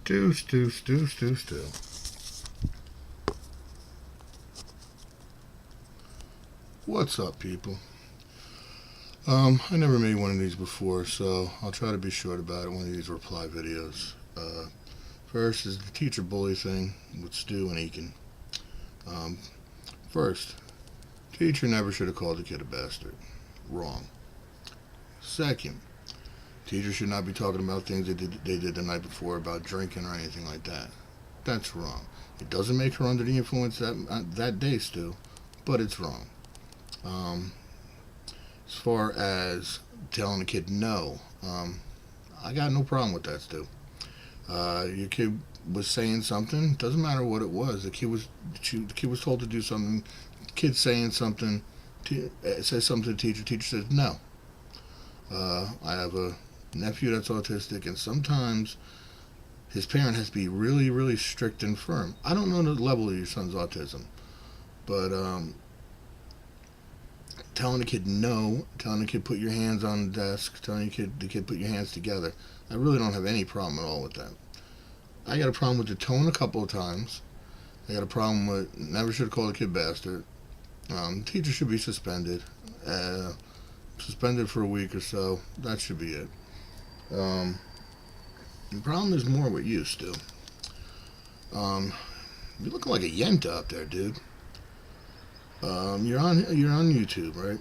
Stew. What's up, people? I never made one of these before, so I'll try to be short about it. One of these reply videos. First is the teacher bully thing with Stu and Eakin. First, teacher never should have called the kid a bastard. Wrong. Second, teacher should not be talking about things they did the night before about drinking or anything like that. That's wrong. It doesn't make her under the influence that day, Stu, but it's wrong. As far as telling a kid no, I got no problem with that, Stu. Your kid was saying something. Doesn't matter what it was. The kid was told to do something. The kid saying something. Says something to the teacher. Teacher says no. I have a nephew that's autistic, and sometimes his parent has to be really, really strict and firm. I don't know the level of your son's autism, but telling the kid no, telling the kid put your hands on the desk, telling the kid put your hands together, I really don't have any problem at all with that. I got a problem with the tone a couple of times. I got a problem with never should have called a kid bastard. Teacher should be suspended. Suspended for a week or so. That should be it. The problem is more with you, Stu. You're looking like a yenta up there, dude. You're on YouTube, right?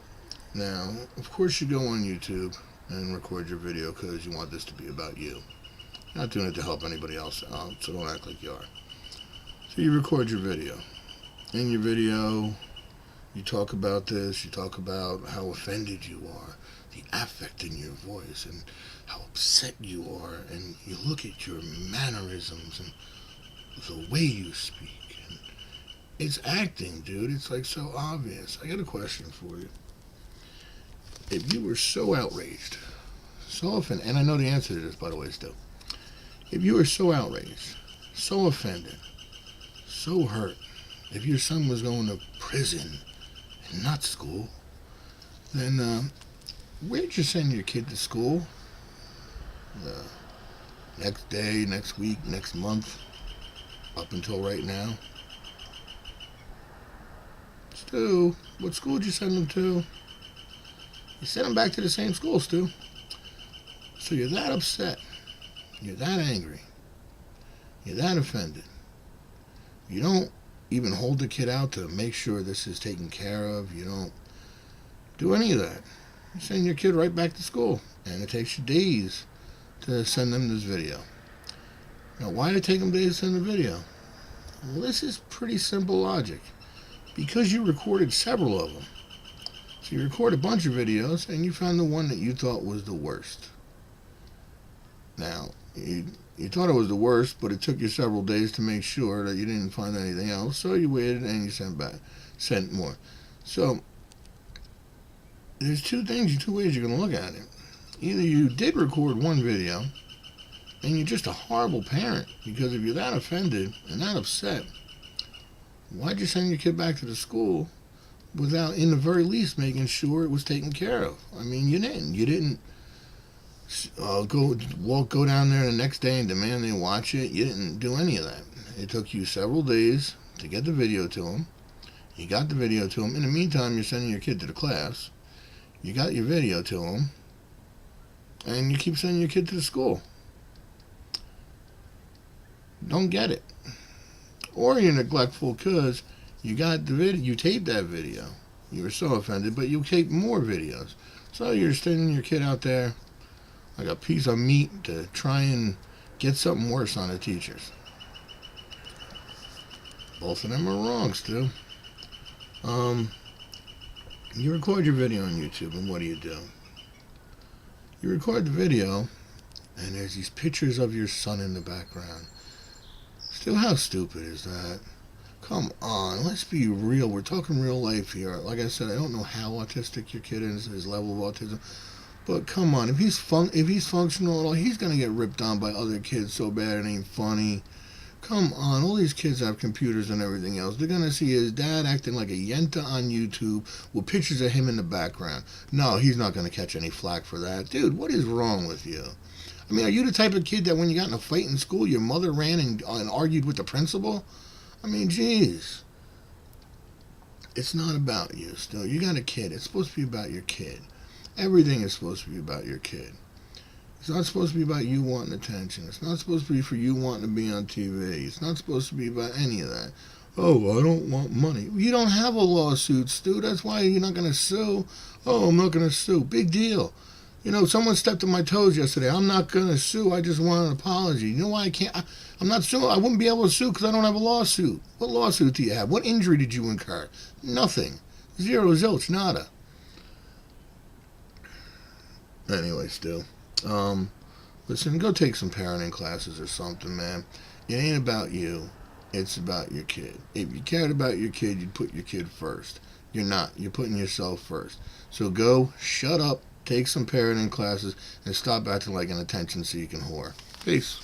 Now, of course you go on YouTube and record your video because you want this to be about you. You're not doing it to help anybody else out, so don't act like you are. So you record your video. In your video, you talk about this, you talk about how offended you are, the affect in your voice, and how upset you are, and you look at your mannerisms and the way you speak. And it's acting, dude. It's like so obvious. I got a question for you. If you were so outraged, so offended, and I know the answer to this, by the way, still. If you were so outraged, so offended, so hurt, if your son was going to prison and not school, then where'd you send your kid to school? Next day, next week, next month, up until right now? Stu, what school did you send him to? You sent him back to the same school, Stu. So you're that upset. You're that angry. You're that offended. You don't even hold the kid out to make sure this is taken care of. You don't do any of that. You send your kid right back to school. And it takes you days to send them this video. Now, why did it take them days to send the video? Well, this is pretty simple logic. Because you recorded several of them. So you record a bunch of videos, and you found the one that you thought was the worst. Now, you thought it was the worst, but it took you several days to make sure that you didn't find anything else, so you waited and you sent more. So, there's two ways you're going to look at it. Either you did record one video, and you're just a horrible parent, because if you're that offended and that upset, why'd you send your kid back to the school without, in the very least, making sure it was taken care of? I mean, you didn't go down there the next day and demand they watch it. You didn't do any of that. It took you several days to get the video to them. You got the video to them. In the meantime, you're sending your kid to the class. You got your video to them, and you keep sending your kid to the school. Don't get it. Or you're neglectful because you got the video, you taped that video. You were so offended, but you taped more videos. So you're sending your kid out there like a piece of meat to try and get something worse on the teachers. Both of them are wrong, Stu. You record your video on YouTube, and what do? You record the video, and there's these pictures of your son in the background. Stu, how stupid is that? Come on, let's be real. We're talking real life here. Like I said, I don't know how autistic your kid is, his level of autism. But come on, if he's functional at all, he's going to get ripped on by other kids so bad it ain't funny. Come on, all these kids have computers and everything else. They're going to see his dad acting like a yenta on YouTube with pictures of him in the background. No, he's not going to catch any flack for that. Dude, what is wrong with you? I mean, are you the type of kid that when you got in a fight in school, your mother ran and argued with the principal? I mean, jeez. It's not about you still. You got a kid. It's supposed to be about your kid. Everything is supposed to be about your kid. It's not supposed to be about you wanting attention. It's not supposed to be for you wanting to be on TV. It's not supposed to be about any of that. Oh, I don't want money. You don't have a lawsuit, Stu. That's why you're not going to sue. Oh, I'm not going to sue. Big deal. You know, someone stepped on my toes yesterday. I'm not going to sue. I just want an apology. You know why I can't? I'm not suing. I wouldn't be able to sue because I don't have a lawsuit. What lawsuit do you have? What injury did you incur? Nothing. Zero, zilch, nada. Anyway, Stu. Listen, go take some parenting classes or something, man. It ain't about you. It's about your kid. If you cared about your kid, you'd put your kid first. You're not. You're putting yourself first. So go, shut up, take some parenting classes, and stop acting like an attention-seeking whore. Peace.